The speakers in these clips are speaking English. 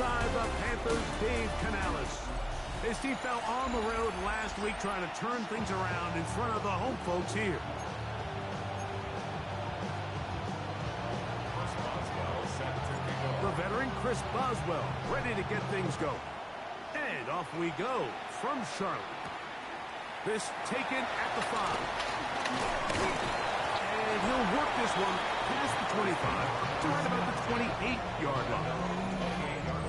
side, the Panthers' Dave Canales. His team fell on the road last week trying to turn things around in front of the home folks here. The veteran Chris Boswell ready to get things going. And off we go from Charlotte. This taken at the 5. And he'll work this one past the 25 to right about the 28-yard line.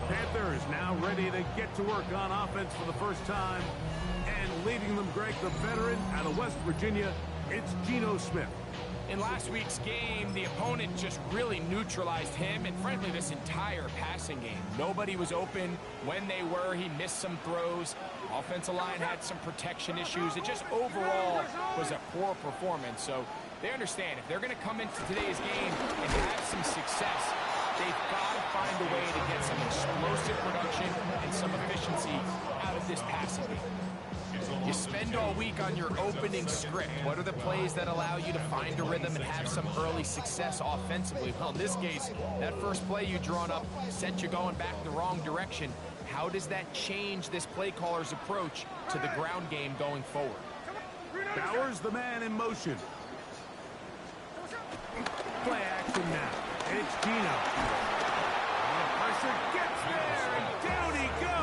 Panthers now ready to get to work on offense for the first time. And leading them, Greg, the veteran out of West Virginia, it's Geno Smith. In last week's game, the opponent just really neutralized him and, frankly, this entire passing game. Nobody was open. When they were, he missed some throws. Offensive line had some protection issues. It just overall was a poor performance. So they understand if they're going to come into today's game and have some success, they've got to find a way to get some explosive production and some efficiency out of this passing game. You spend all week on your opening script. What are the plays that allow you to find a rhythm and have some early success offensively? Well, in this case, that first play you drawn up sent you going back the wrong direction. How does that change this play caller's approach to the ground game going forward? Bowers, the man in motion. Play action now. It's Geno. Pressure gets there, and down he goes.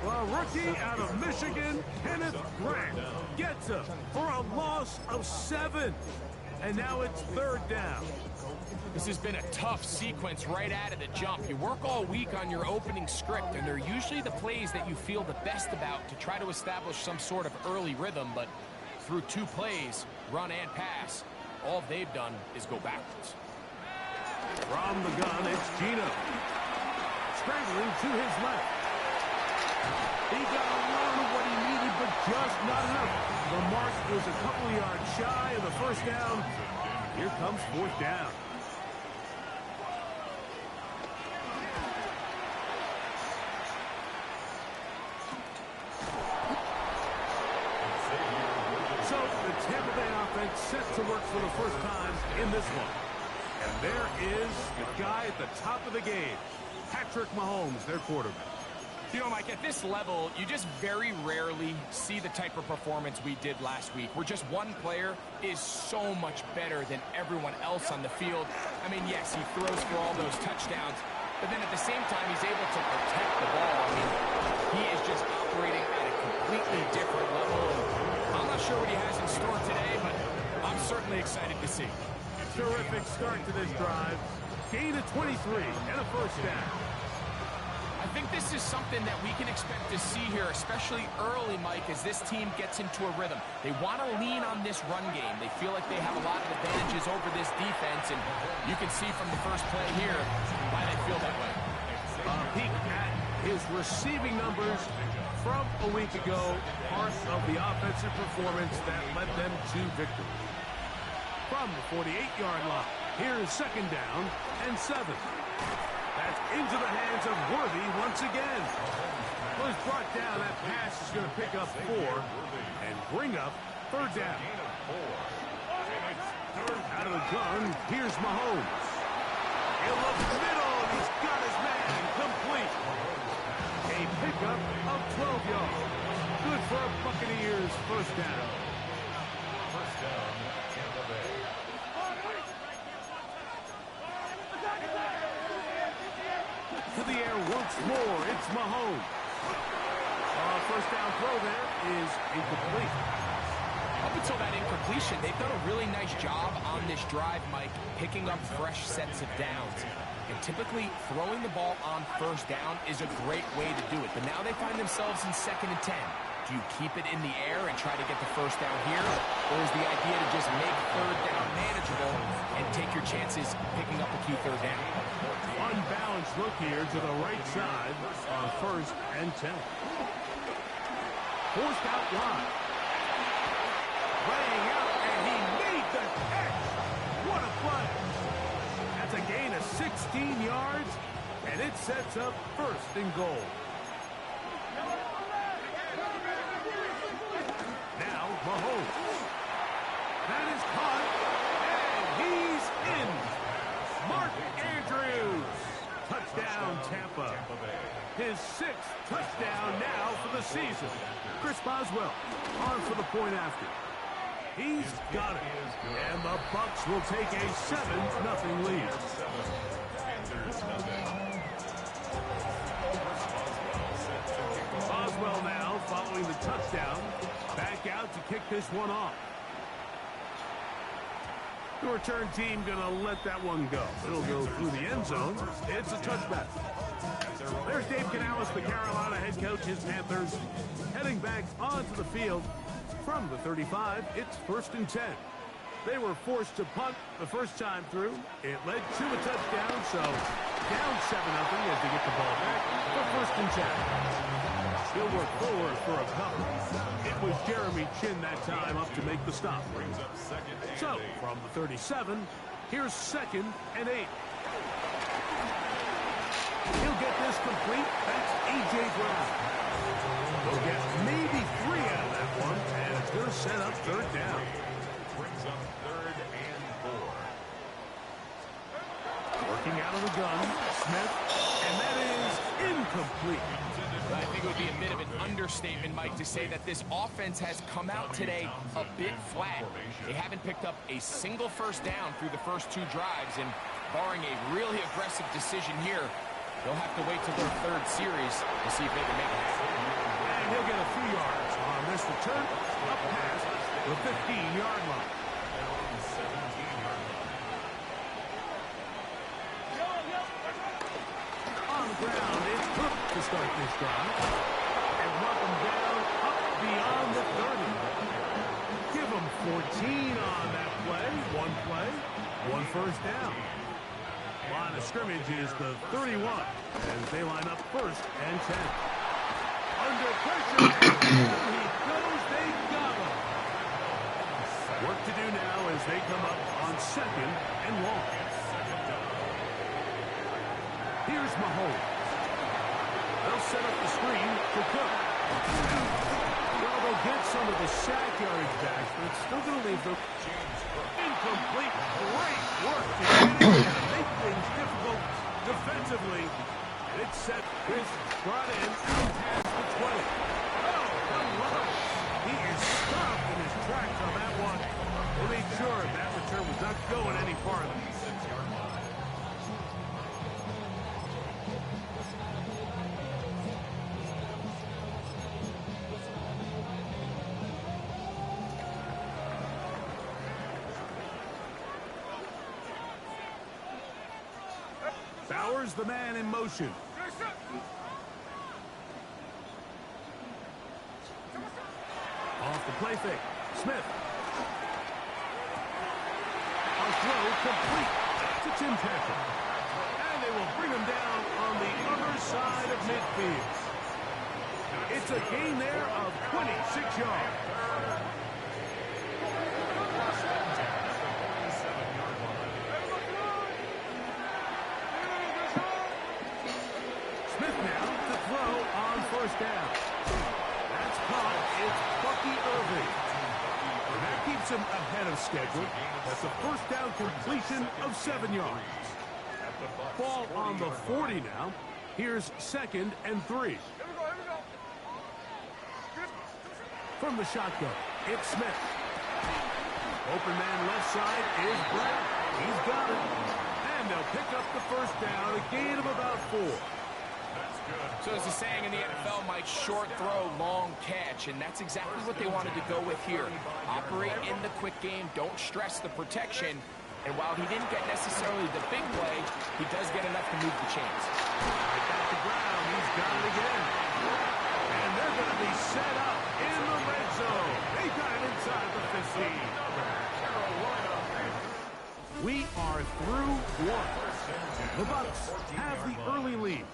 A rookie out of Michigan, Kenneth Grant, gets him for a loss of 7. And now it's 3rd down. This has been a tough sequence right out of the jump. You work all week on your opening script, and they're usually the plays that you feel the best about to try to establish some sort of early rhythm. But through 2 plays, run and pass, all they've done is go backwards. From the gun, it's Geno. Scrambling to his left. He got a lot of what he needed, but just not enough. The mark was a couple of yards shy of the first down. Here comes 4th down. So the Tampa Bay offense set to work for the first time in this one. And there is the guy at the top of the game, Patrick Mahomes, their quarterback. You know, Mike, at this level, you just very rarely see the type of performance we did last week, where just one player is so much better than everyone else on the field. I mean, yes, he throws for all those touchdowns, but then at the same time, he's able to protect the ball. I mean, he is just operating at a completely different level. I'm not sure what he has in store today, but I'm certainly excited to see. Terrific start to this drive. Gain of 23 and a first down. I think this is something that we can expect to see here, especially early, Mike, as this team gets into a rhythm. They want to lean on this run game. They feel like they have a lot of advantages over this defense, and you can see from the first play here why they feel that way. A peek at his receiving numbers from a week ago, part of the offensive performance that led them to victory. From the 48-yard line, here's 2nd down and 7. That's into the hands of Worthy once again. Was brought down. That pass is going to pick up 4 and bring up 3rd down. Out of the gun, here's Mahomes. He'll look middle, and he's got his man complete. A pickup of 12 yards. Good for a Buccaneers first down. First down, Tampa Bay. To the air once more, it's Mahomes. First down throw there is incomplete. Up until that incompletion, they've done a really nice job on this drive, Mike, picking up fresh sets of downs. And typically, throwing the ball on first down is a great way to do it. But now they find themselves in 2nd and 10. Do you keep it in the air and try to get the first down here? Or is the idea to just make 3rd down manageable and take your chances picking up a key 3rd down? Unbalanced look here to the right side on 1st and 10. Forced out wide. Laying out, and he made the catch. What a play. That's a gain of 16 yards, and it sets up 1st and goal. Now Mahomes. That is caught, and he's in. Mark Andrews. Touchdown, sees it. Chris Boswell on for the point after. He's got it. And the Bucks will take a 7-0 lead. Boswell now following the touchdown. Back out to kick this one off. The return team going to let that one go. It'll go through the end zone. It's a touchback. There's Dave Canales, the Carolina head coach, his Panthers, heading back onto the field from the 35. It's 1st and 10. They were forced to punt the first time through. It led to a touchdown, so down 7-0 as they get the ball back for 1st and 10. He'll work forward for a couple. It was Jeremy Chin that time up to make the stop. So, from the 37, here's 2nd and 8. He'll get this complete. That's A.J. Brown. He'll get maybe 3 out of that one, and it's going to set up 3rd down. Brings up 3rd and 4. Working out of the gun, Smith, and that is incomplete. I think it would be a bit of an understatement, Mike, to say that this offense has come out today a bit flat. They haven't picked up a single first down through the first 2 drives, and barring a really aggressive decision here, they'll have to wait till their 3rd series to see if they can make it happen. And he'll get a few yards on this return up past the 15-yard line. On the ground, it's Cook to start this drive. And knock him down up beyond the 30. Give him 14 on that play. 1 first down. Line of scrimmage is the 31 as they line up 1st and 10. Under pressure, and he goes, they got him. Work to do now as they come up on 2nd and long. Here's Mahomes. They'll set up the screen for Cook. Well, they'll get some of the sack yardage back, but it's still going to leave them incomplete. Great work to get it and make things difficult defensively. And it's set. Chris brought in past the 20. Oh, hello. He is stopped in his tracks on that one. They made sure that return was not going any farther. Bowers, the man in motion. Off the play fake. Smith. On throw, complete to Tim Patrick. And they will bring him down on the other side of midfield. It's a gain there of 26 yards. Smith now to throw on 1st down. That's caught. It's Bucky Irving. And that keeps him ahead of schedule. That's a 1st down completion of 7 yards. Ball on the 40 now. Here's 2nd and 3. From the shotgun, it's Smith. Open man left side is Brown. He's got it. And they'll pick up the 1st down, a gain of about 4. So as the saying in the NFL, Mike, short throw, long catch, and that's exactly what they wanted to go with here. Operate in the quick game, don't stress the protection, and while he didn't get necessarily the big play, he does get enough to move the chains. Right back to Brown, he's got it again. And they're going to be set up in the red zone. They got it inside the 15. We are through 1. The Bucks have the early lead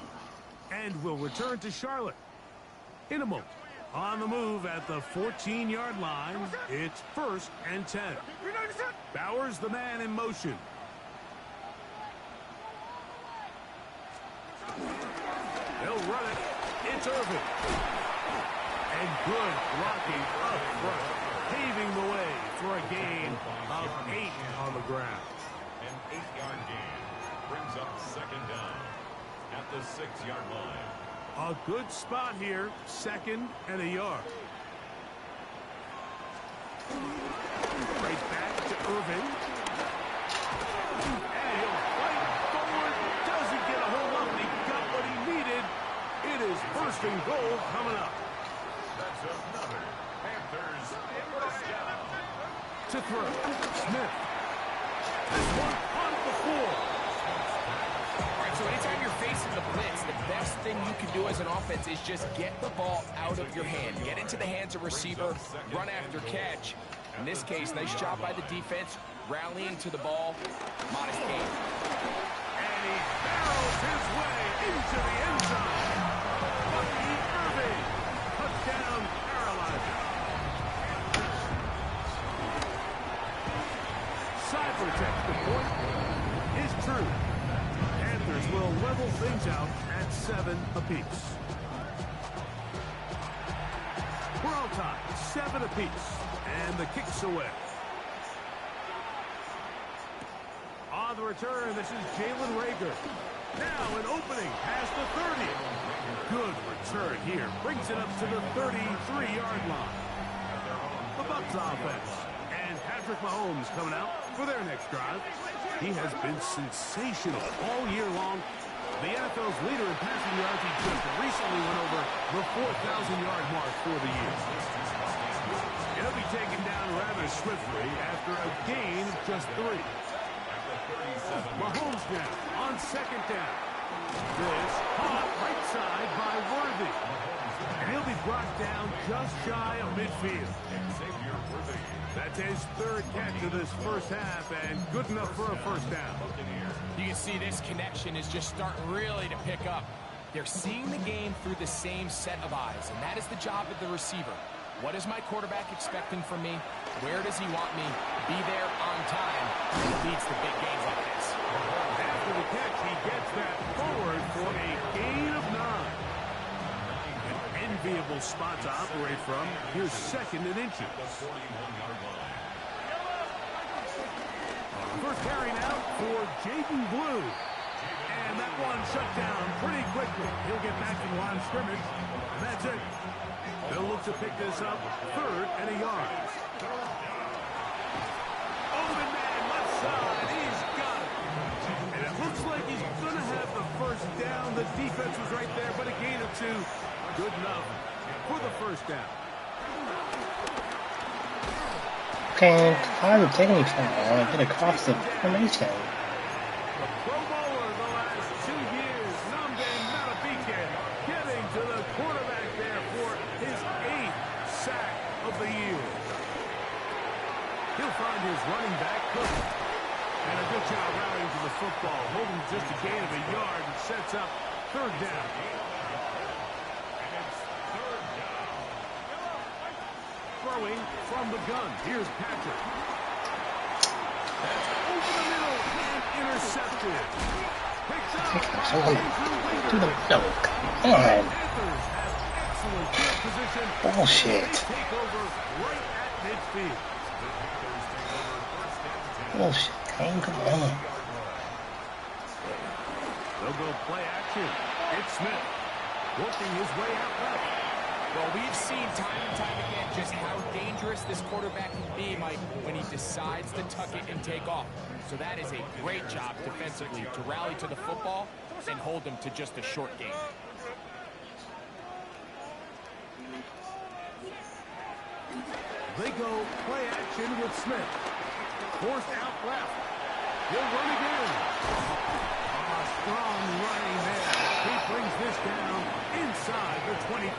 and will return to Charlotte in a moment. On the move at the 14-yard line, it's 1st and 10. Bowers, the man in motion. They'll run it. It's Irvin. And good blocking up front, paving the way for a gain of 8 on the ground. An 8-yard gain brings up 2nd down at the 6-yard line. A good spot here, 2nd and a yard. Right back to Irvin. And he'll fight forward. Doesn't get a hold of it. He got what he needed. It is 1st and goal coming up. That's another Panthers first down. To throw. Smith. This one on the floor. All right, so anytime you're facing the blitz, the best thing you can do as an offense is just get the ball out of your hand. Get into the hands of receiver, run after catch. In this case, nice job by the defense, rallying to the ball. Modest gain. And he barrels his way into the end zone. Bucky Irving. Touchdown, Carolina. Cybertech, the point is true. Panthers will level things out at 7 apiece. We're all tied, 7 apiece. And the kick's away. On the return, this is Jalen Reagor. Now an opening past the 30. Good return here. Brings it up to the 33-yard line. The Bucs offense. And Patrick Mahomes coming out for their next drive. He has been sensational all year long. The NFL's leader in passing yards. He just recently went over the 4,000-yard mark for the year. He'll be taken down rather swiftly after a gain of just 3. Mahomes now on 2nd down. This caught right side by Worthy. And he'll be brought down just shy of midfield. That's his 3rd catch of this first half, and good enough for a first down. You can see this connection is just starting really to pick up. They're seeing the game through the same set of eyes, and that is the job of the receiver. What is my quarterback expecting from me? Where does he want me? Be there on time. And it leads to big gains like this. After the catch, he gets that forward for a gain of 9. An enviable spot to operate from. Here's 2nd and inches. First carry now for Jaden Blue. And that one shut down pretty quickly. He'll get back to the line of scrimmage. And that's it. They'll look to pick this up 3rd and a yard. Open man, left side. He's got it. And it looks like he's going to have the first down. The defense was right there, but a gain of 2. Good enough for the first down. Okay, how did taking so long to get across the formation? The Pro Bowler the last 2 years, Nnamdi Madubuike, getting to the quarterback there for his 8th sack of the year. He'll find his running back Cook. And a good job rallying to the football, holding just a gain of a yard and sets up 3rd down. Throwing from the gun. Here's Patrick. That's over the middle and intercepted. Picked up by Andrew To the middle. Come on. Panthers have excellent field position. Bullshit. Take over right at midfield. Bullshit. Come on. They'll go play action. It's Smith working his way out left. Well, we've seen time and time again just how dangerous this quarterback can be, Mike, when he decides to tuck it and take off. So that is a great job defensively to rally to the football and hold him to just a short gain. They go play action with Smith. Forced out left. He'll run again. Strong running there. He brings this down inside the 25.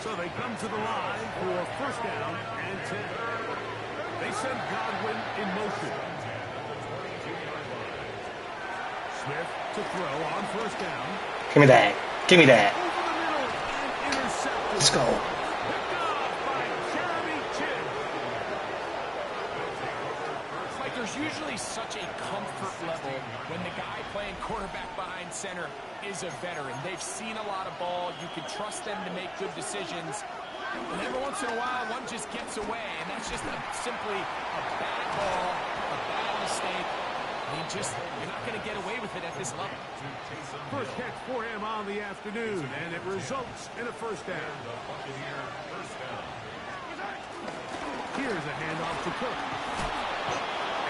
So they come to the line for first down and 10. They send Godwin in motion. Smith to throw on first down. Give me that. Give me that. Over the middle and intercepted. Let's go. Picked off by Jeremy Chinn. Like, there's usually such a comfort level when the guy playing quarterback behind center is a veteran. They've seen a lot of ball. You can trust them to make good decisions. And every once in a while, one just gets away, and that's just simply a bad ball, a bad mistake. The you're not going to get away with it at this level. First catch for him on the afternoon, and it results in a first down. Here's a handoff to Cook.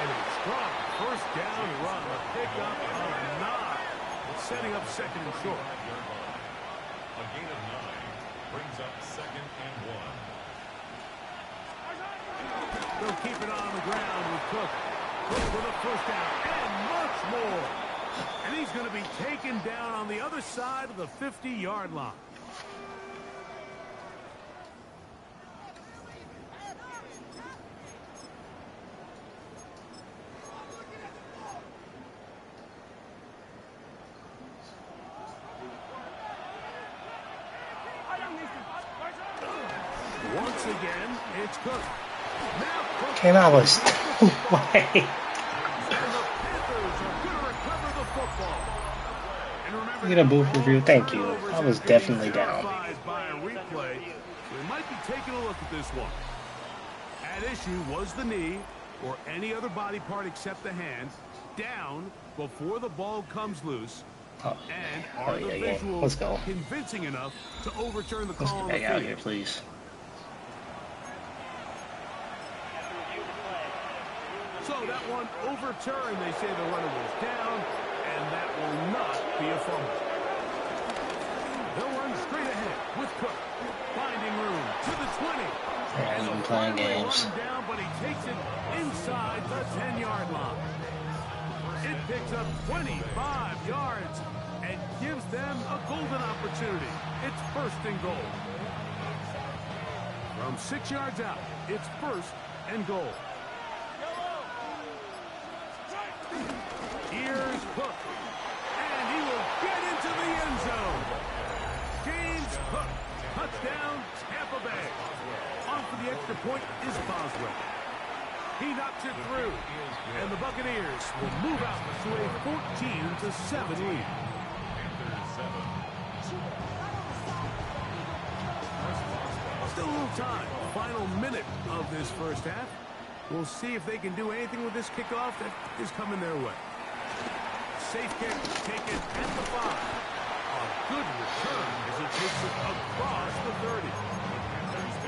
And a strong first down run, a pickup of 9, setting up second and short. A gain of 9 brings up second and 1. They'll keep it on the ground with Cook. Cook with a first down and much more. And he's going to be taken down on the other side of the 50-yard line. Once again, it's Cook. Now Cook Came out was no way. and the Panthers are going to recover the football. And remember, Get a booth review. Thank you. I was definitely down. By a replay. We might be taking a look at this one. At issue was the knee or any other body part except the hand down before the ball comes loose. Oh, And are the yeah. visuals Let's go. convincing enough to overturn the Let's call on get the back out of field? here, please. So that one overturned. They say the runner was down, and that will not be a fumble. They'll run straight ahead with Cook, finding room to the 20. Yeah, I'm playing games. Down, but he takes it inside the 10-yard line. It picks up 25 yards and gives them a golden opportunity. It's first and goal. From 6 yards out, it's first and goal. Here's Cook, and he will get into the end zone. James Cook, touchdown, Tampa Bay. On for the extra point is Boswell. He knocks it through, and the Buccaneers will move out to a 14-7 lead. Still a little time, final minute of this first half. We'll see if they can do anything with this kickoff that is coming their way. Safe kick taken at the 5. A good return as he takes it across the 30.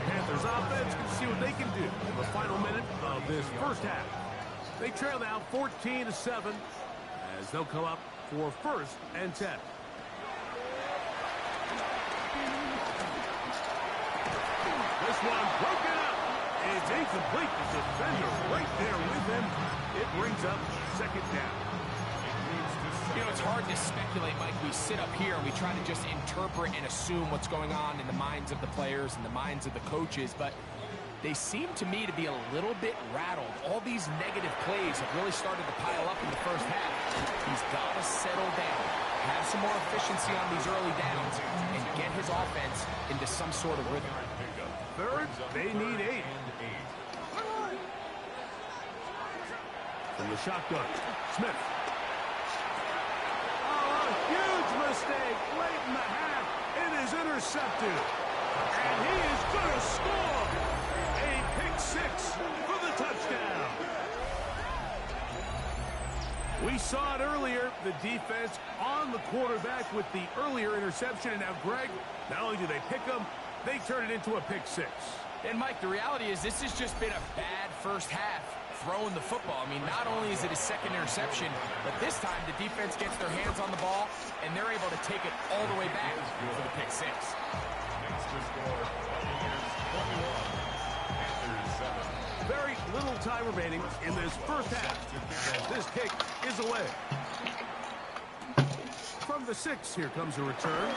Panthers offense can see what they can do in the final minute of this first half. They trail now 14-7 as they'll come up for first and 10. This one broken up. It's incomplete. The defender right there with him. It brings up second down. You know, it's hard to speculate, Mike. We sit up here and we try to just interpret and assume what's going on in the minds of the players and the minds of the coaches, but they seem to me to be a little bit rattled. All these negative plays have really started to pile up in the first half. He's got to settle down, have some more efficiency on these early downs, and get his offense into some sort of rhythm. Third, they need 8. From the shotgun, Smith. Oh, a huge mistake late in the half. It is intercepted. And he is going to score. A pick 6 for the touchdown. We saw it earlier, the defense on the quarterback with the earlier interception. And now, Greg, not only do they pick him, they turn it into a pick 6. And, Mike, the reality is this has just been a bad first half throwing the football. I mean, not only is it a second interception, but this time the defense gets their hands on the ball, and they're able to take it all the way back for the pick 6. Very little time remaining in this first half. This kick is away. From the 6, here comes a return.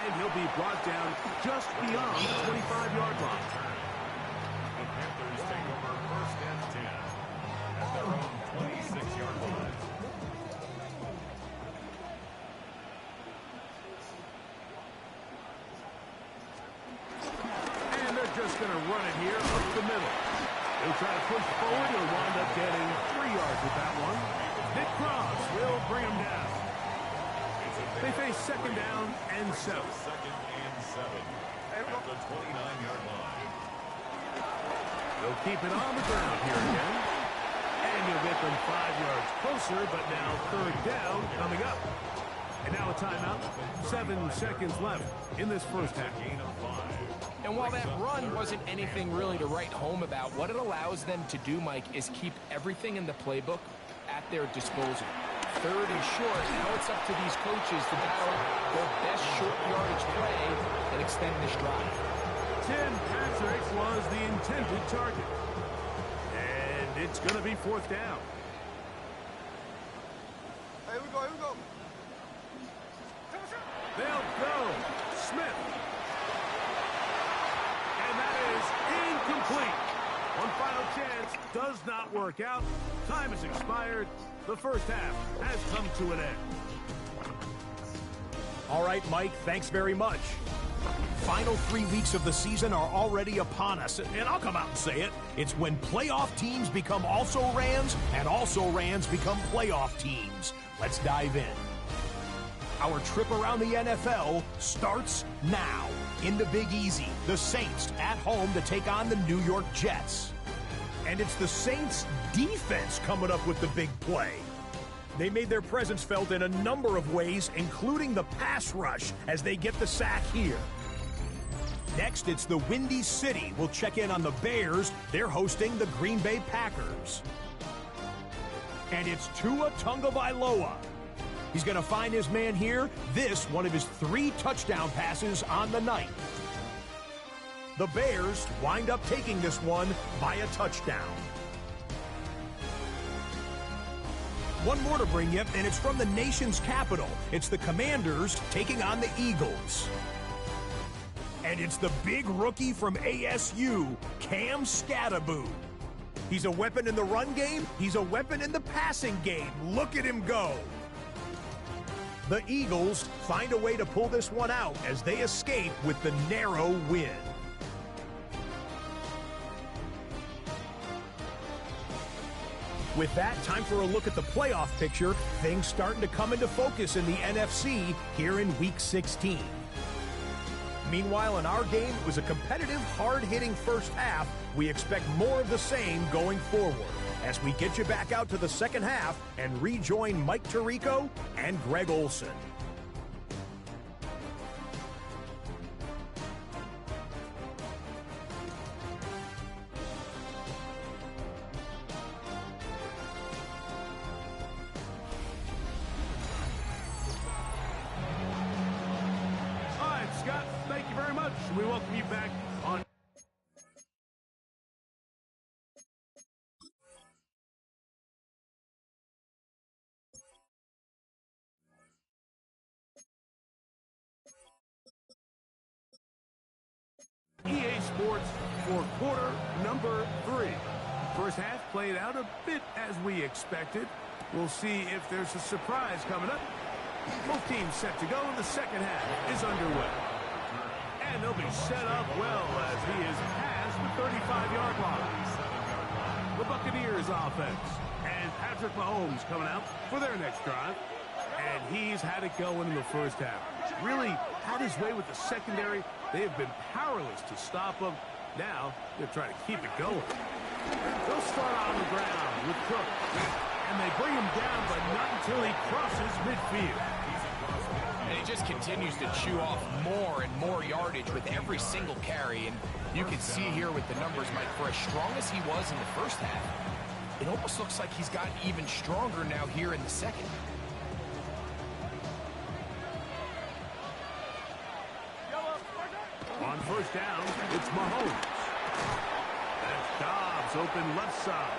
And he'll be brought down just beyond the 25-yard line. The Panthers take over first and 10 at their own 26-yard line. And they're just going to run it here up the middle. They'll try to push forward. He'll wind up getting 3 yards with that one. Nick Cross will bring him down. They face second down and 7. Second and 7 at the 29-yard line. They'll keep it on the ground here again. And he'll get them 5 yards closer, but now third down coming up. And now a timeout. 7 seconds left in this first half. And while that run wasn't anything really to write home about, what it allows them to do, Mike, is keep everything in the playbook at their disposal. Third and short, now it's up to these coaches to dial their best short yardage play and extend this drive. Tim Patrick was the intended target. And it's going to be fourth down. Here we go. They'll go. Smith. And that is incomplete. One final chance does not work out. Time has expired. The first half has come to an end. All right, Mike, thanks very much. Final 3 weeks of the season are already upon us, and I'll come out and say it. It's when playoff teams become also-rans, and also-rans become playoff teams. Let's dive in. Our trip around the NFL starts now. In the Big Easy, the Saints at home to take on the New York Jets. And it's the Saints' defense coming up with the big play. They made their presence felt in a number of ways, including the pass rush, as they get the sack here. Next, it's the Windy City. We'll check in on the Bears. They're hosting the Green Bay Packers. And it's Tua Tagovailoa. He's going to find his man here. This, one of his 3 touchdown passes on the night. The Bears wind up taking this one by a touchdown. One more to bring you, and it's from the nation's capital. It's the Commanders taking on the Eagles. And it's the big rookie from ASU, Cam Skattebo. He's a weapon in the run game. He's a weapon in the passing game. Look at him go. The Eagles find a way to pull this one out as they escape with the narrow win. With that, time for a look at the playoff picture. Things starting to come into focus in the NFC here in Week 16. Meanwhile, in our game, it was a competitive, hard-hitting first half. We expect more of the same going forward as we get you back out to the second half and rejoin Mike Tirico and Greg Olson. All right, Scott, thank you very much. We welcome you back on EA Sports for quarter number 3. First half played out a bit as we expected. We'll see if there's a surprise coming up. Both teams set to go. The second half is underway. And they'll be set up well as he is past the 35-yard line. The Buccaneers offense. And Patrick Mahomes coming out for their next drive. And he's had it going in the first half. Really had his way with the secondary. They have been powerless to stop him. Now, they're trying to keep it going. They'll start on the ground with Cook. And they bring him down, but not until he crosses midfield. And he just continues to chew off more and more yardage with every single carry. And you can see here with the numbers, Mike, for as strong as he was in the first half, it almost looks like he's gotten even stronger now here in the second. On first down, it's Mahomes. That's Dobbs open left side.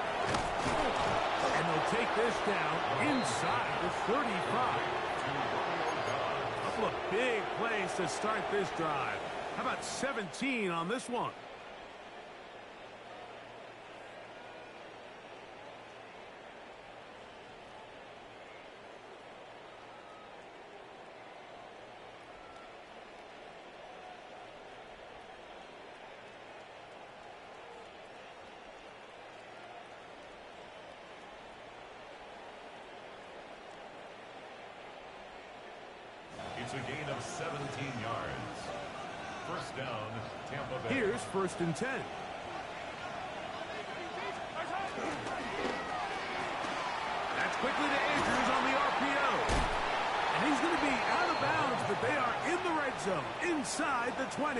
And they'll take this down inside the 35. A couple of big plays to start this drive. How about 17 on this one? It's a gain of 17 yards. First down, Tampa Bay. Here's first and 10. inside the 20.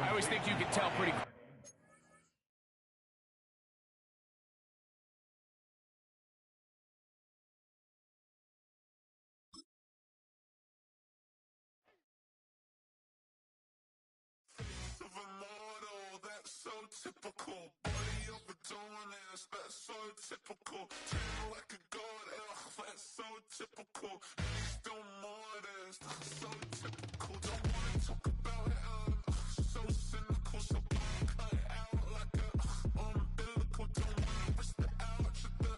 I always think you can tell pretty quick. So typical, body of a donut, that's so typical. Turn like a god, that's so typical. Still modest, so typical. Don't wanna talk about it, so cynical. So cut it out like a umbilical. Don't wanna risk the ouch of the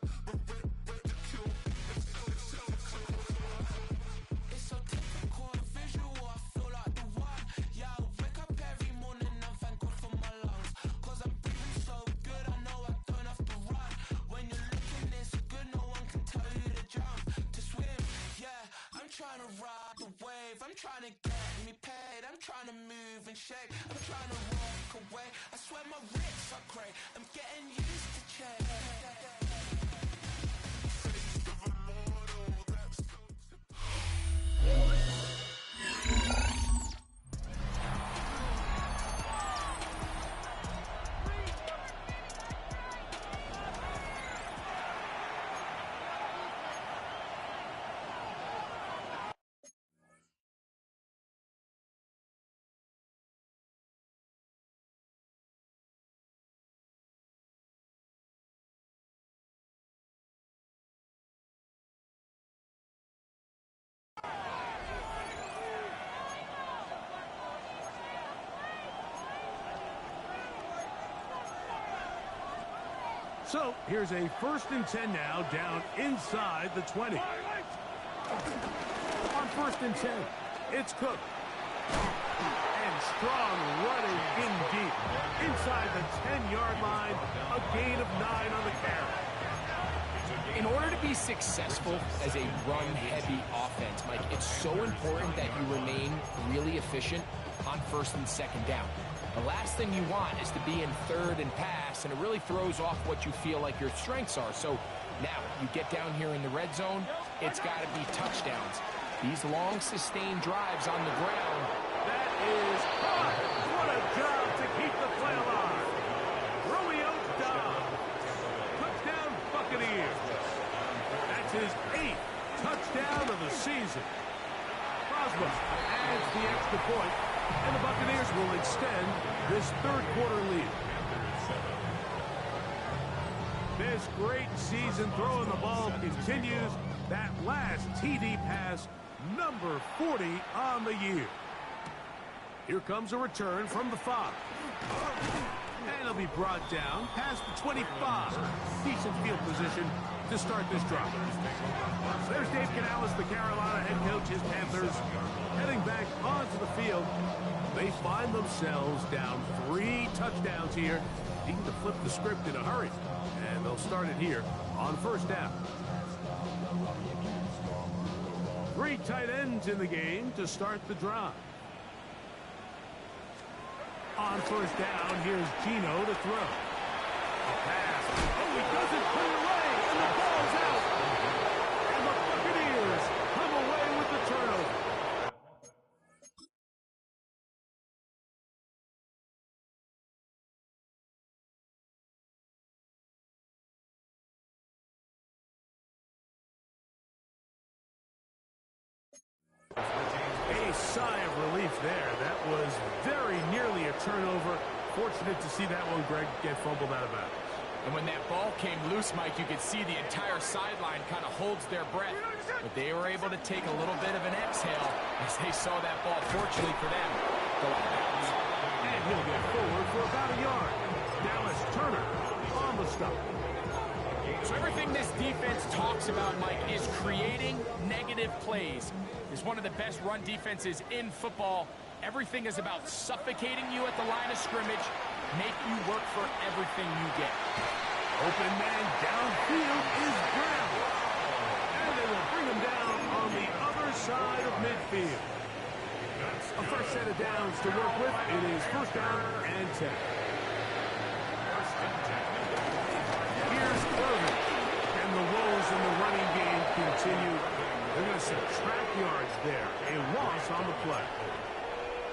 ridicule. It's so typical, the visual, I feel like the one. Yeah, I wake up every morning and thank God for my lungs. Cause I'm breathing so good, I know I don't have to run. When you're looking this good, no one can tell you to jump, to swim. Yeah, I'm trying to ride the wave, I'm trying to get me paid, I'm trying to move and shake, I'm trying to walk away. I swear my wrists are great, I'm getting used to change. Face of a mortal, that's so So here's a 1st and 10 now, down inside the 20. On 1st and 10, it's Cook. And strong running in deep. Inside the 10-yard line, a gain of 9 on the carry. In order to be successful as a run-heavy offense, Mike, it's so important that you remain really efficient on 1st and 2nd down. The last thing you want is to be in 3rd and pass, and it really throws off what you feel like your strengths are. So now you get down here in the red zone, it's got to be touchdowns. These long, sustained drives on the ground. That is hard. What a job to keep the play alive. Romeo Dobbs. Touchdown, Buccaneers. That's his 8th touchdown of the season. Crosby adds the extra point, and the Buccaneers will extend this 3rd quarter lead. This great season throwing the ball continues. That last TD pass, number 40 on the year. Here comes a return from the 5. And it'll be brought down past the 25. Decent field position to start this drive. There's Dave Canales, the Carolina head coach, his Panthers, heading back onto the field. They find themselves down 3 touchdowns here. Need to flip the script in a hurry. And they'll start it here on 1st down. 3 tight ends in the game to start the drive. On 1st down, here's Gino to throw. A pass. Oh, he doesn't put it away, and the ball's out. And the Buccaneers come away with the turnover. A sigh of relief there. That was very nearly a turnover. Fortunate to see that one, Greg, get fumbled out of bounds. And when that ball came loose, Mike, you could see the entire sideline kind of holds their breath. But they were able to take a little bit of an exhale as they saw that ball, fortunately for them, go out of bounds. And he'll get forward for about a yard. Dallas Turner on the stop. So everything this defense talks about, Mike, is creating negative plays. It's one of the best run defenses in football. Everything is about suffocating you at the line of scrimmage, make you work for everything you get. Open man downfield is Brown. And they will bring him down on the other side of midfield. A fresh set of downs to work with. It is first down and 10. Here's Irvin. And the woes in the running game continue. They're going to subtract yards there. A loss on the play.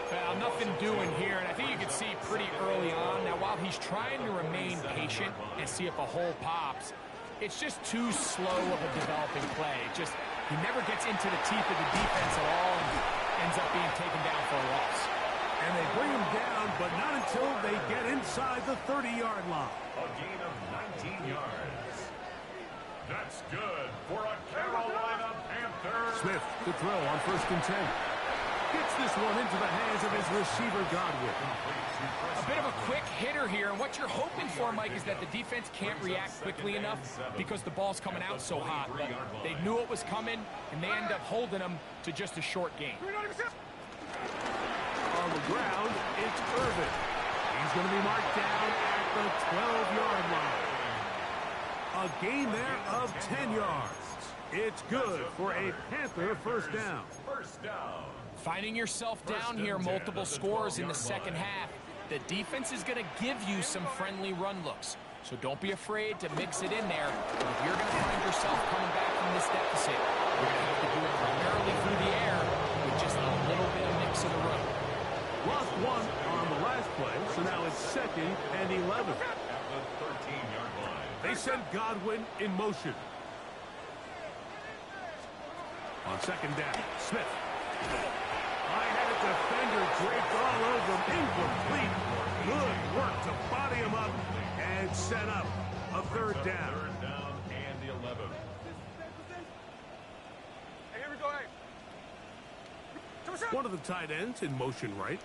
Well, nothing doing here, and I think you can see pretty early on. Now, while he's trying to remain patient and see if a hole pops, it's just too slow of a developing play. He never gets into the teeth of the defense at all and ends up being taken down for a loss. And they bring him down, but not until they get inside the 30-yard line. A gain of 19 yards. That's good for a Carolina Panther. Smith to throw on first and 10. Gets this one into the hands of his receiver, Godwin. A bit of a quick hitter here, and what you're hoping for, Mike, is that the defense can't react quickly enough because the ball's coming out so hot. But they knew it was coming, and they end up holding them to just a short gain. On the ground, it's Irvin. He's going to be marked down at the 12-yard line. A gain there of 10 yards. It's good for a Panther first down. First down. Finding yourself down here, multiple scores in the second half. The defense is going to give you some friendly run looks. So don't be afraid to mix it in there. But if you're going to find yourself coming back from this deficit, you're going to have to do it primarily through the air with just a little bit of mix of the run. Lost one on the last play, so now it's second and 11. At the 13-yard line. They send Godwin in motion. On second down, Smith. High-headed defender draped all over him. Incomplete. Good work to body him up and set up a third down. Third down and 11. Hey, here we go. Hey. One of the tight ends in motion right.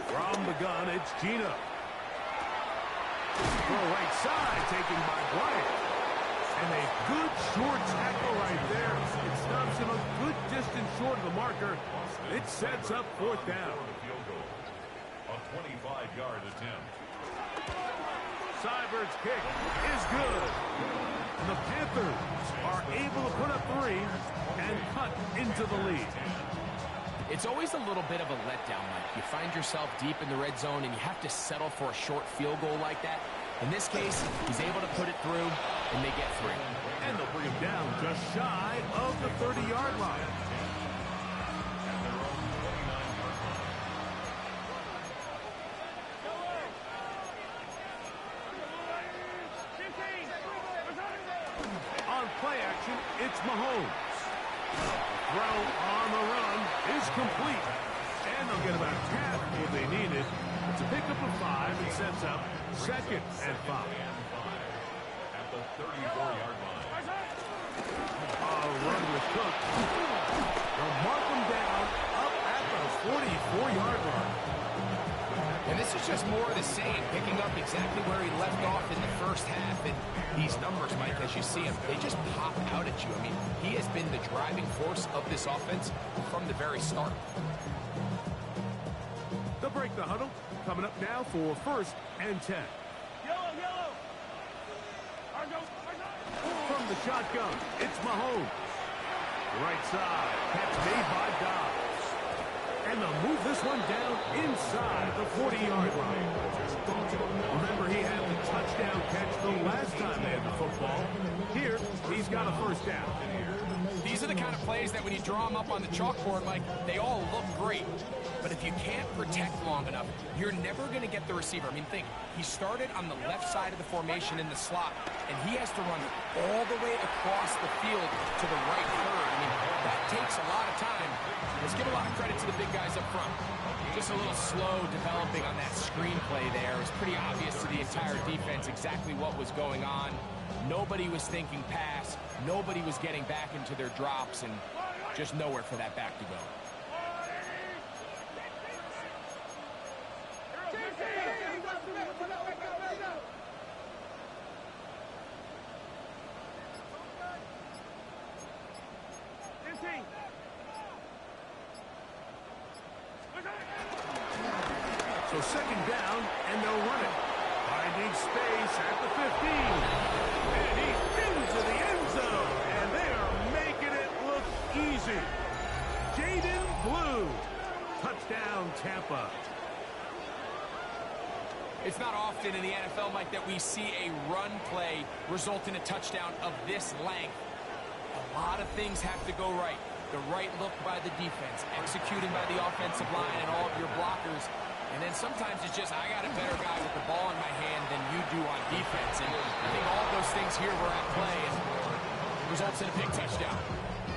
From the gun, it's Gino. Throw right side, taken by Bryant. And a good short tackle right there. It stops him a good distance short of the marker. It sets up fourth down. Field goal. A 25-yard attempt. Seibert's kick is good. And the Panthers are able to put up 3 and cut into the lead. It's always a little bit of a letdown, Mike. You find yourself deep in the red zone and you have to settle for a short field goal like that. In this case, he's able to put it through, and they get 3. And they'll bring him down just shy of the 30-yard line. On play action, it's Mahomes. Throw on the run is complete. And they'll get about half what they needed. It's a pickup of 5 and sets up second and 5. At the 34-yard line. Run with Cook. They'll mark him down up at the 44-yard line. And this is just more of the same, picking up exactly where he left off in the first half. And these numbers, Mike, as you see them, they just pop out at you. I mean, he has been the driving force of this offense from the very start. They'll break the huddle. Coming up now for first and 10. Yellow. From the shotgun, it's Mahomes. Right side, catch made by Dobbs. And they'll move this one down inside the 40-yard line. Remember, he had the touchdown catch the last time they had the football. Here, he's got a first down. These are the kind of plays that when you draw them up on the chalkboard, Mike, they all look great. But if you can't protect long enough, you're never going to get the receiver. I mean, think, he started on the left side of the formation in the slot, and he has to run all the way across the field to the right third. I mean, that takes a lot of time. Let's give a lot of credit to the big guys up front. Just a little slow developing on that screenplay there. It was pretty obvious to the entire defense exactly what was going on. Nobody was thinking pass. Nobody was getting back into their drops, and just nowhere for that back to go. So second down, and they'll run it. Finding space at the 15. And he's into the end zone. And they are making it look easy. Jaden Blue. Touchdown, Tampa. It's not often in the NFL, Mike, that we see a run play result in a touchdown of this length. A lot of things have to go right. The right look by the defense, executing by the offensive line and all of your blockers. And then sometimes it's just, I got a better guy with the ball in my hand than you do on defense. And I think all of those things here were at play and results in a big touchdown.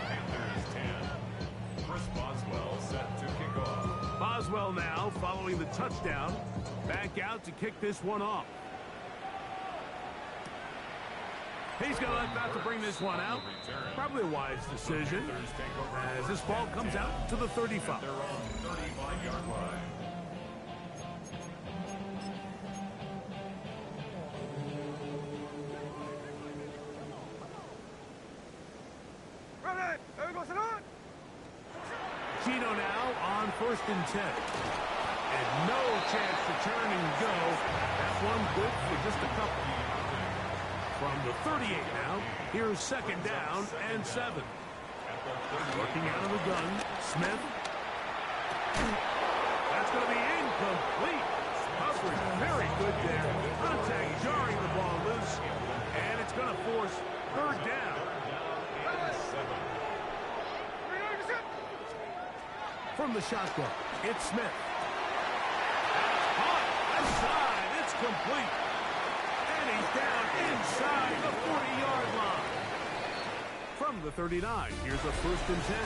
Panthers 10. Chris Boswell set to kick off. Boswell now following the touchdown. Back out to kick this one off. He's going to about to bring this one out. Probably a wise decision as this ball comes out to the 35. Their own 35-yard line. Ready? There goes it on. Gino now on 1st and 10. And no chance to turn and go. That one good for just a couple. From the 38 now, here's second down and 7. Working out of the gun, Smith. That's going to be incomplete. Coverage very good there. Contact jarring the ball loose. And it's going to force third down. From the shotgun, it's Smith. Inside, it's complete. And he's down inside the 40-yard line. From the 39, here's a 1st and 10.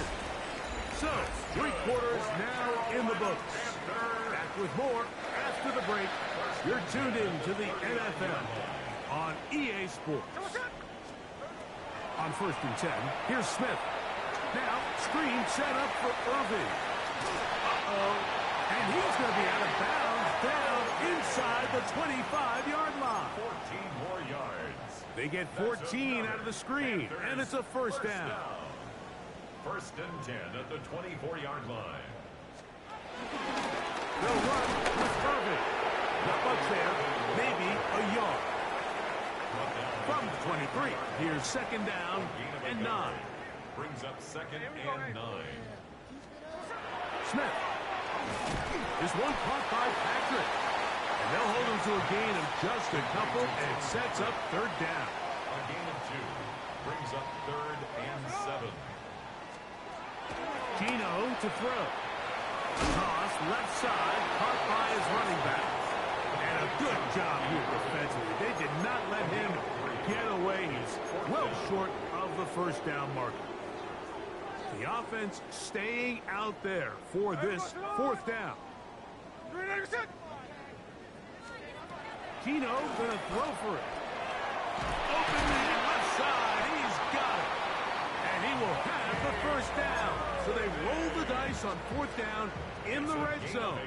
So, 3 quarters now in the books. Back with more after the break. You're tuned in to the NFL on EA Sports. On 1st and 10, here's Smith. Now, screen set up for Irving. And he's going to be out of bounds down inside the 25-yard line. 14 more yards. They get 14 out of the screen, and it's a first down. 1st and 10 at the 24-yard line. They'll run with Irving. Not much there, maybe a yard. From the 23, here's second down and 9. Brings up 2nd and 9. Smith. This one caught by Patrick. And they'll hold him to a gain of just a couple and sets up third down. A gain of 2 brings up 3rd and 7. Gino to throw. Toss left side, caught by his running back. And a good job here defensively. They did not let him get away. He's well short of the first down marker. The offense staying out there for this 4th down. Gino gonna throw for it. Open the left side. He's got it. And he will have the first down. So they roll the dice on 4th down in the red zone.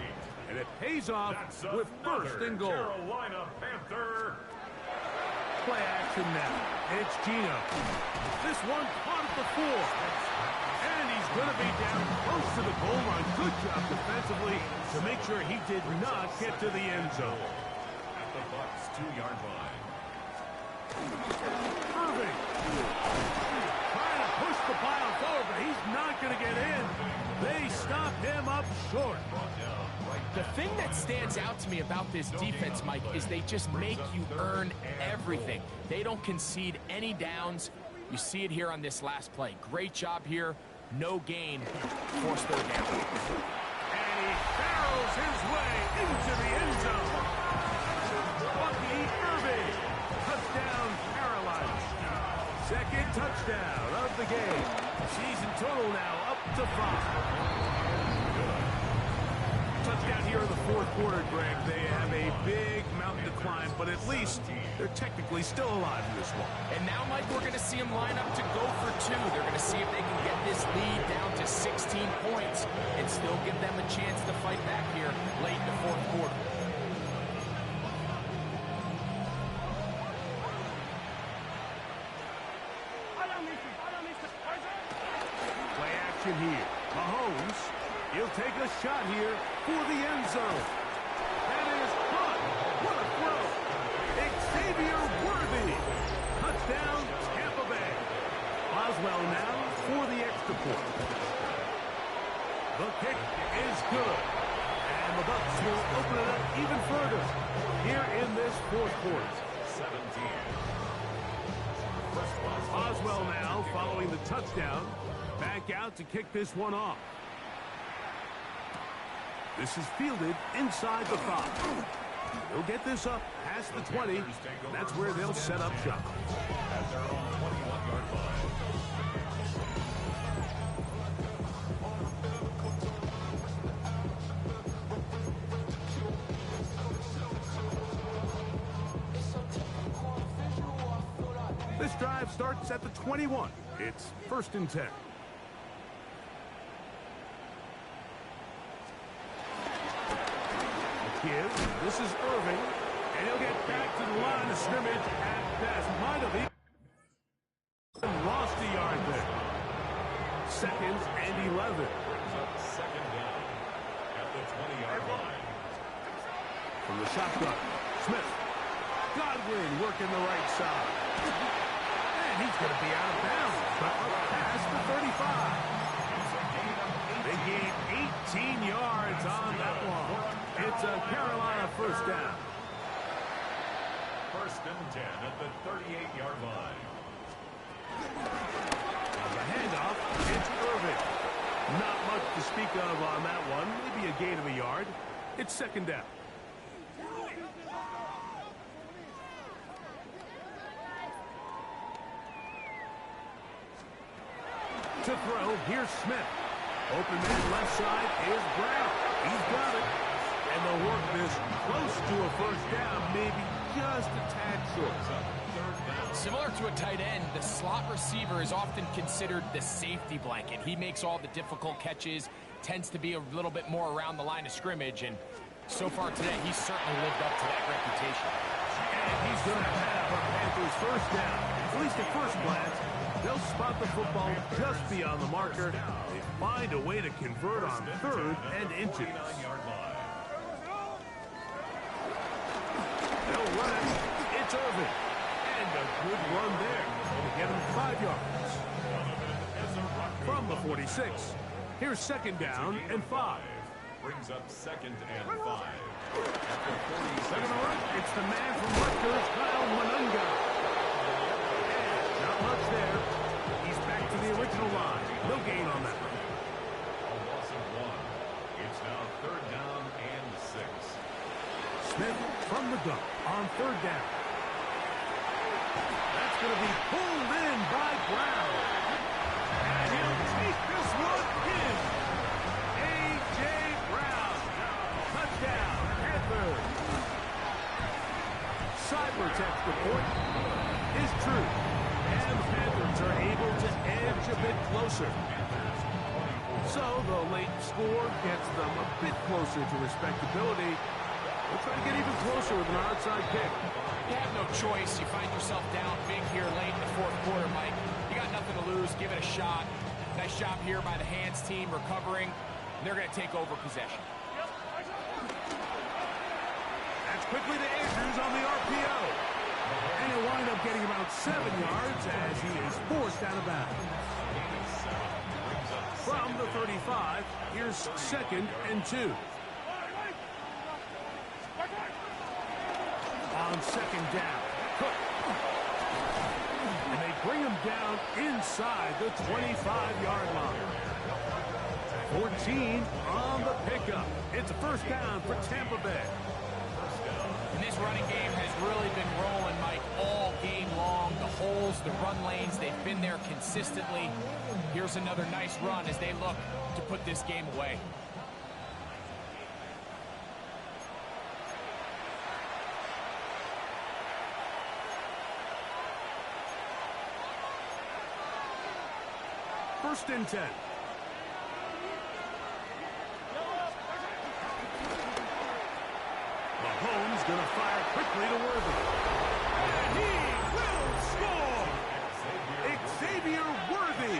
And it pays off with 1st and goal. Carolina Panther. Play action now. It's Gino. This one caught at the 4. And he's going to be down close to the goal line. Good job defensively to make sure he did not get to the end zone. At the Bucs 2-yard line. Irving. Trying to push the pile forward, but he's not going to get in. They stopped him up short. The thing that stands out to me about this defense, Mike, is they just make you earn everything. They don't concede any downs. You see it here on this last play. Great job here. No gain. Force third down. And he barrels his way into the end zone. Bucky Irving. Touchdown, Carolina. 2nd touchdown of the game. Season total now up to 5. Touchdown here in the 4th quarter, Greg. They have a big mountain to climb, but at least they're technically still alive in this one. And now, Mike, we're going to see them line up to go for 2. They're going to see if they can get this lead down to 16 points and still give them a chance to fight back here late in the 4th quarter. Play action here. Mahomes, he'll take a shot here for the end zone. Boswell now for the extra point. The kick is good. And the Bucks will open it up even further here in this fourth quarter. 17. Boswell now following the touchdown. Back out to kick this one off. This is fielded inside the 5. They'll get this up past the 20. And that's where they'll set up shop. At their own 21-yard line. This drive starts at the 21. It's 1st and 10. This is Irving, and he'll get back to the line of scrimmage at best. Might have even lost a yard there. 2nd and 11. Brings up 2nd down at the 20-yard line. From the shotgun, Smith. Godwin working the right side. And he's going to be out of bounds, but up past the 35. They gain 18 yards on that one. It's a Carolina 1st down. 1st and 10 at the 38-yard line. On the handoff, it's Irving. Not much to speak of on that one. Maybe a gain of a yard. It's 2nd down. To throw, here's Smith. Open man left side is Brown. He's got it. And they'll work this close to a 1st down, maybe just a tad short. Similar to a tight end, the slot receiver is often considered the safety blanket. He makes all the difficult catches, tends to be a little bit more around the line of scrimmage, and so far today, he's certainly lived up to that reputation. And he's going to have a Panthers 1st down. At least at first glance, they'll spot the football just beyond the marker. They find a way to convert on 3rd and inches. They'll run it. It's Irving. And a good run there. It'll get him 5 yards. From the 46. Here's 2nd down and 5. Brings up 2nd and 5. At the 7 to run. It's the man from Rutgers, Kyle Manunga. Not much there. He's back to the original line. No gain on that one. A loss of 1. It's now 3rd down and 6. Smith from the gun on 3rd down. That's going to be pulled in by Brown. And he'll take this one in. A.J. Brown. Touchdown, Panthers. Cyber's extra point is true. And the Panthers are able to edge a bit closer. So the late score gets them a bit closer to respectability. We'll try to get even closer with an onside kick. You have no choice. You find yourself down big here late in the 4th quarter, Mike. You got nothing to lose. Give it a shot. Nice job here by the hands team recovering. They're going to take over possession. That's quickly to Andrews on the RPO. And he'll wind up getting about 7 yards as he is forced out of bounds. From the 35, here's 2nd and 2. On 2nd down, Cook. And they bring him down inside the 25-yard line. 14 on the pickup. It's a 1st down for Tampa Bay. And this running game has really been rolling, Mike, all game long. The holes, the run lanes, they've been there consistently. Here's another nice run as they look to put this game away. First and 10. Mahomes going to fire quickly to Worthy. And he will score! Xavier Worthy.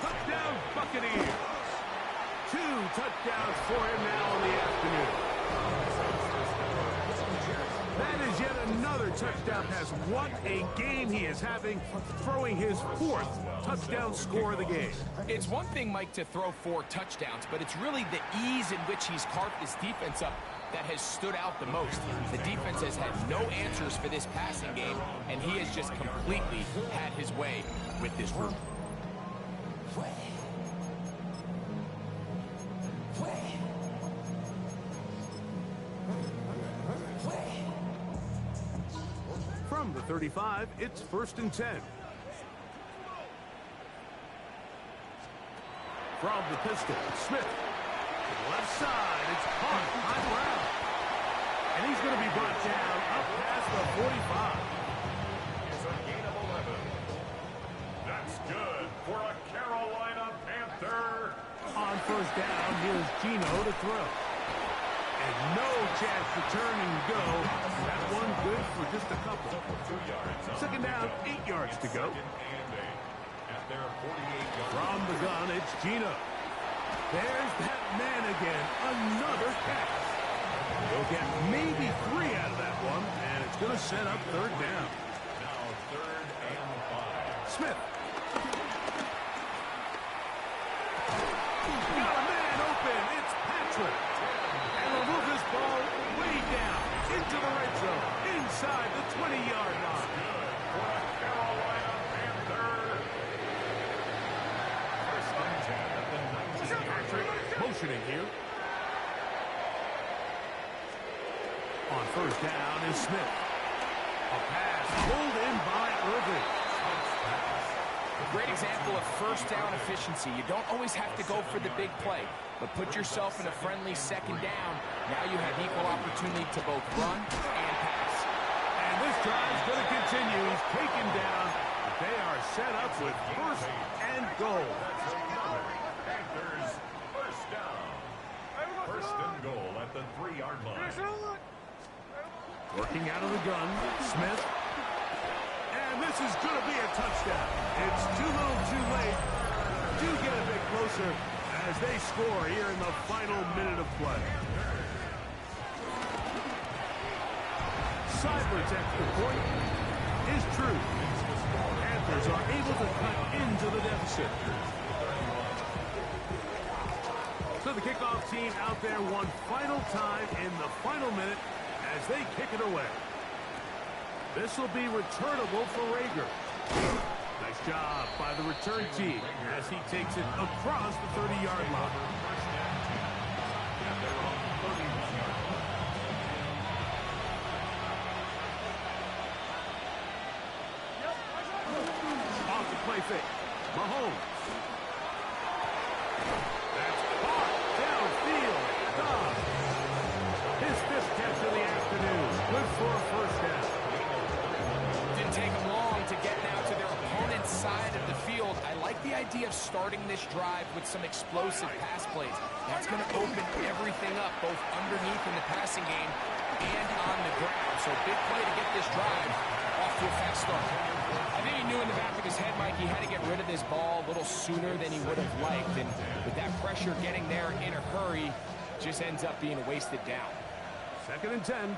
Touchdown Buccaneers. 2 touchdowns for him now in the afternoon. That is yet another touchdown pass. what a game he is having, throwing his 4th touchdown score of the game. It's one thing, Mike, to throw 4 touchdowns, but it's really the ease in which he's carved this defense up that has stood out the most. The defense has had no answers for this passing game, and he has just completely had his way with this group. From the 35, it's 1st and 10. From the pistol, Smith. To the left side, it's caught by Brown. And he's going to be brought down up past the 45. It's a gain of 11. That's good for a Carolina Panther. On 1st down, here's Gino to throw. And no chance to turn and go. That one good for just a couple. 2 yards. 2nd down, 8 yards to go. At their 48-yard From the gun, it's Gino. There's that man again. Another catch. They'll get maybe 3 out of that one, and it's going to set up 3rd down. Now 3rd and 5. Smith. Got a man open. It's Patrick. And will move this ball way down into the red zone, inside the 20-yard line. Good for a Carolina Panther. 1st and 10 at the 19. Patrick motioning here. On 1st down is Smith. A pass pulled in by Irving. A great example of 1st down efficiency. You don't always have to go for the big play, but put yourself in a friendly 2nd down. Now you have equal opportunity to both run and pass. And this drive's going to continue. He's taken down. They are set up with 1st and goal. Panthers 1st down. 1st and goal at the 3-yard line. Working out of the gun, Smith. And this is going to be a touchdown. It's too little too late. Do get a bit closer as they score here in the final minute of play. Seiblert's extra point is true. Panthers are able to cut into the deficit. So the kickoff team out there one final time in the final minute as they kick it away. This will be returnable for Rager. Nice job by the return team as he takes it across the 30-yard line. Off the play fake. Mahomes. That's caught downfield. Dobbs. His 5th catch of the afternoon. Good for a 1st down. Didn't take them long to get now to their opponent's side of the field. I like the idea of starting this drive with some explosive pass plays. That's going to open everything up, both underneath in the passing game and on the ground. So big play to get this drive off to a fast start. I think he knew in the back of his head, Mike, he had to get rid of this ball a little sooner than he would have liked. And with that pressure getting there in a hurry, just ends up being a wasted down. 2nd and 10.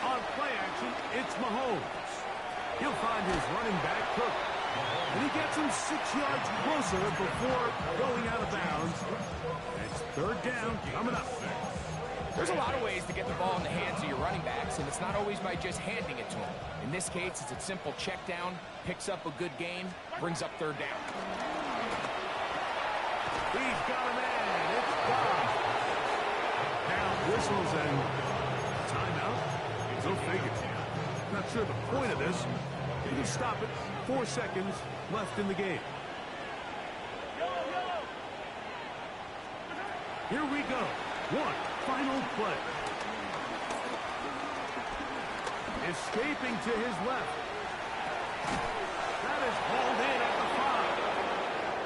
On play action, it's Mahomes. He'll find his running back, Cook. And he gets him 6 yards closer before going out of bounds. It's 3rd down coming up. There's a lot of ways to get the ball in the hands of your running backs, and it's not always by just handing it to them. In this case, it's a simple check down, picks up a good gain, brings up 3rd down. He's got a man. It's Dobbs. Now whistles and timeout. Go figure. Not sure the point of this. You can stop it. 4 seconds left in the game. Here we go. One final play. Escaping to his left. That is hauled in at the 5.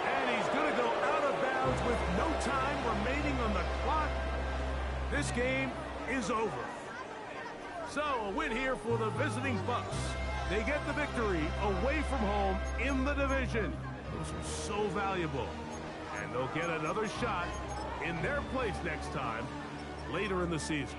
And he's going to go out of bounds with no time remaining on the clock. This game is over. So a win here for the visiting Bucks. They get the victory away from home in the division. Those are so valuable. And they'll get another shot in their place next time later in the season.